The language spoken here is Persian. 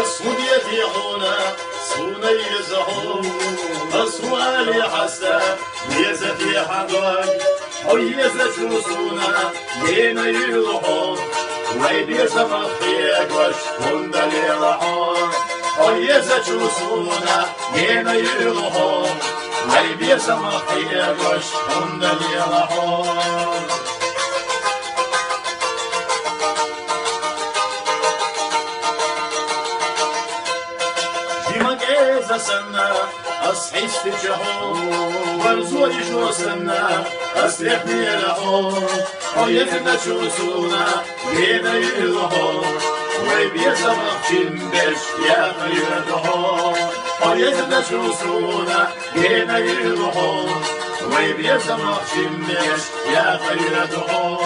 صوديتي هنا صوني يزهو السؤال حسا يزتي حقك أو يزت وصونا لين يروحو ويبي سمخيك وشكون دلي رحو أو يزت وصونا لين يروحو ويبي سمخيك وشكون دلي رحو سنة أصحيش تجهو ورزوي شو سنة أسلحني لهو ويفنا شو سونا بينا يلهو ويبيا سمخشين بش يا خيرهو ويفنا شو سونا بينا يلهو ويبيا سمخشين بش يا خيرهو